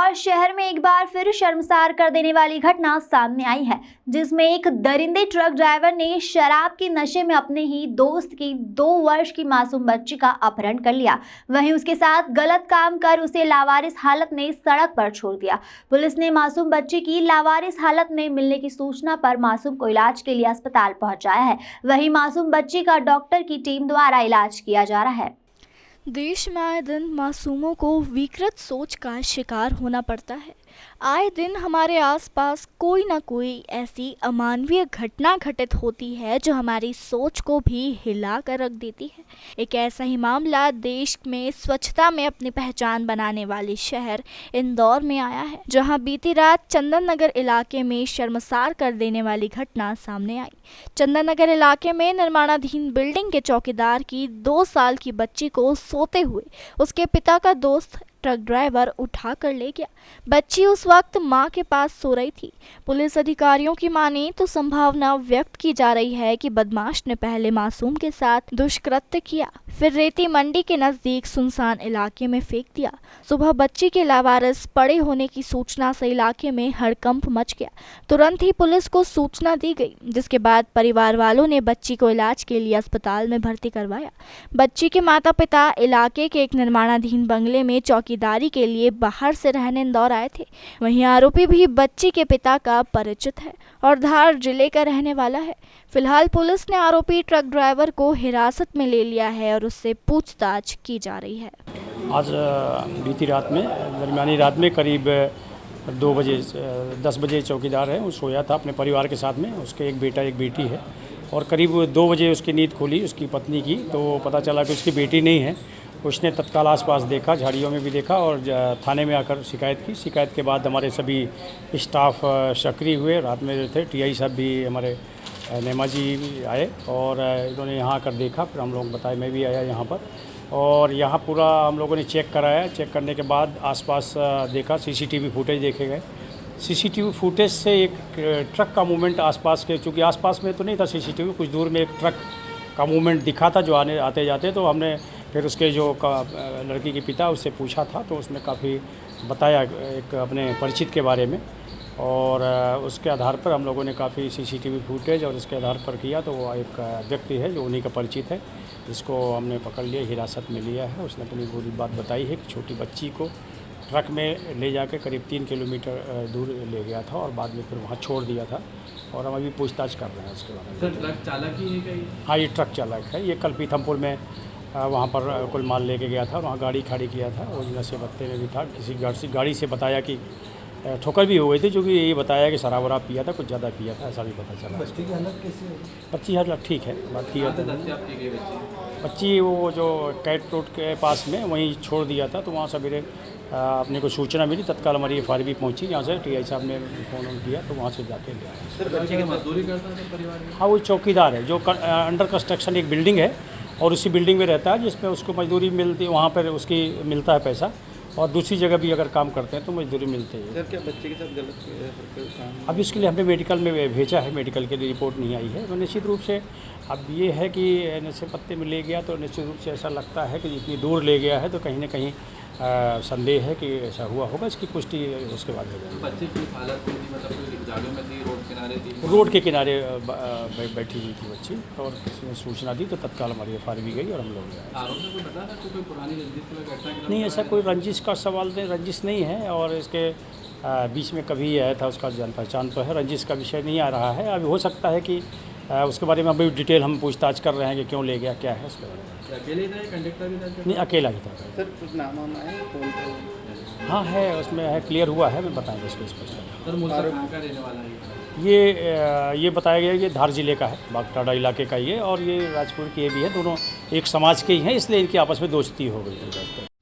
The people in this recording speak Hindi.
फिलहाल शहर में एक बार फिर शर्मसार कर देने वाली घटना सामने आई है, जिसमें एक दरिंदे ट्रक ड्राइवर ने शराब के नशे में अपने ही दोस्त की 2 वर्ष की मासूम बच्ची का अपहरण कर लिया। वहीं उसके साथ गलत काम कर उसे लावारिस हालत में सड़क पर छोड़ दिया। पुलिस ने मासूम बच्ची की लावारिस हालत में मिलने की सूचना पर मासूम को इलाज के लिए अस्पताल पहुंचाया है। वहीं मासूम बच्ची का डॉक्टर की टीम द्वारा इलाज किया जा रहा है। देश में आए दिन मासूमों को विकृत सोच का शिकार होना पड़ता है। आए दिन हमारे आसपास कोई ना कोई ऐसी अमानवीय घटना घटित होती है जो हमारी सोच को भी हिला कर रख देती है। एक ऐसा ही मामला देश में स्वच्छता में अपनी पहचान बनाने वाले शहर इंदौर में आया है, जहां बीती रात चंदन नगर इलाके में शर्मसार कर देने वाली घटना सामने आई। चंदन नगर इलाके में निर्माणाधीन बिल्डिंग के चौकीदार की 2 साल की बच्ची को सोते हुए उसके पिता का दोस्त ट्रक ड्राइवर उठा कर ले गया। बच्ची उस वक्त मां के पास सो रही थी। पुलिस अधिकारियों की माने तो संभावना व्यक्त की जा रही है कि बदमाश ने पहले मासूम के साथ दुष्कृत्य किया, फिर रेती मंडी के नजदीक सुनसान इलाके में फेंक दिया। सुबह बच्ची के लावारिस पड़े होने की सूचना से इलाके में हड़कंप मच गया। तुरंत ही पुलिस को सूचना दी गई, जिसके बाद परिवार वालों ने बच्ची को इलाज के लिए अस्पताल में भर्ती करवाया। बच्ची के माता पिता इलाके के एक निर्माणाधीन बंगले में चौकीदारी के लिए बाहर से रहने इंदौर आए थे। वहीं आरोपी भी बच्ची के पिता का परिचित है और धार जिले का रहने वाला है। फिलहाल पुलिस ने आरोपी ट्रक ड्राइवर को हिरासत में ले लिया है और उससे पूछताछ की जा रही है। आज बीती रात में दरमियानी रात में करीब 2 बजे 10 बजे चौकीदार है, वो सोया था अपने परिवार के साथ में। उसके एक बेटा एक बेटी है और करीब 2 बजे उसकी नींद खुली उसकी पत्नी की, तो पता चला कि उसकी बेटी नहीं है। उसने तत्काल आसपास देखा, झाड़ियों में भी देखा और थाने में आकर शिकायत की। शिकायत के बाद हमारे सभी स्टाफ सक्रिय हुए। रात में जो थे टीआई साहब भी हमारे नेमा जी भी आए और इन्होंने यहाँ आकर देखा। फिर हम लोग बताए, मैं भी आया यहाँ पर और यहाँ पूरा हम लोगों ने चेक कराया। चेक करने के बाद आसपास देखा, सीसीटीवी फुटेज देखे गए। सीसीटीवी फुटेज से एक ट्रक का मूवमेंट आसपास के, चूँकि आसपास में तो नहीं था सीसीटीवी, कुछ दूर में एक ट्रक का मूवमेंट दिखा था जो आते जाते। तो हमने फिर उसके जो लड़की के पिता उससे पूछा था, तो उसने काफ़ी बताया एक अपने परिचित के बारे में और उसके आधार पर हम लोगों ने काफ़ी सीसीटीवी फुटेज और इसके आधार पर किया। तो वो एक व्यक्ति है जो उन्हीं का परिचित है, जिसको हमने पकड़ लिया, हिरासत में लिया है। उसने अपनी पूरी बात बताई है कि छोटी बच्ची को ट्रक में ले जाके करीब 3 किलोमीटर दूर ले गया था और बाद में फिर वहाँ छोड़ दिया था और हम अभी पूछताछ कर रहे हैं उसके बारे में। सर, ट्रक चालक ही है क्या? हाँ, ये ट्रक चालक है। ये कल पीथमपुर में वहाँ पर कुल माल लेके गया था, वहाँ गाड़ी खड़ी किया था और नशे पत्ते में भी था। किसी गाड़ी से बताया कि ठोकर भी हो गई थी, जो कि ये बताया कि शराब वराब पिया था, कुछ ज़्यादा पिया था, ऐसा भी पता चला। बच्ची की हालत कैसी है? बच्ची की हालत ठीक है, बात किया था। बच्ची वो जो कैट रोड के पास में वहीं छोड़ दिया था, तो वहाँ सवेरे अपने को सूचना मिली, तत्काल हमारी FIR भी पहुँची। यहाँ से टीआई साहब ने फ़ोन किया तो वहाँ से जाके लिया। बच्चे की मजदूरी करता है परिवार में? हाँ, वो चौकीदार है जो अंडर कंस्ट्रक्शन एक बिल्डिंग है और उसी बिल्डिंग में रहता है, जिसमें उसको मजदूरी मिलती, वहाँ पर उसकी मिलता है पैसा और दूसरी जगह भी अगर काम करते हैं तो मजदूरी मिलती है। सर, क्या बच्चे के साथ गलत किया है? अब इसके लिए हमने मेडिकल में भेजा है, मेडिकल के लिए रिपोर्ट नहीं आई है। तो निश्चित रूप से अब ये है कि नशे पत्ते में ले गया तो निश्चित रूप से ऐसा लगता है कि जितनी दूर ले गया है तो कहीं ना कहीं संदेह है कि ऐसा हुआ होगा। इसकी पुष्टि उसके बाद हो जाएगी। बच्चे की हालत में थी, मतलब जगह में थी, रोड किनारे थी? रोड के किनारे बैठी हुई थी बच्ची और किसी ने सूचना दी तो तत्काल हमारी FIR भी गई और हम लोग गए। आरोप को बता था कोई पुरानी रंजिश की घटना? नहीं, ऐसा कोई रंजिश का सवाल नहीं, रंजिश नहीं है और इसके बीच में कभी आया था, उसका जान पहचान तो है, रंजिश का विषय नहीं आ रहा है। अभी हो सकता है कि उसके बारे में अभी डिटेल हम पूछताछ कर रहे हैं कि क्यों ले गया, क्या है उसके बारे में। अकेले ही था, कंडक्टर भी था? नहीं, अकेला ही था। सर, कुछ नाम है? हाँ है, उसमें है, क्लियर हुआ है, मैं बताएंगे उसके स्पष्ट। सर, मुझसे कहाँ का रहने वाला है? ये बताया गया कि धार जिले का है, बागटाड़ा इलाके का ये, और ये राजपुर के भी है। दोनों एक समाज के ही हैं, इसलिए इनकी आपस में दोस्ती हो गई।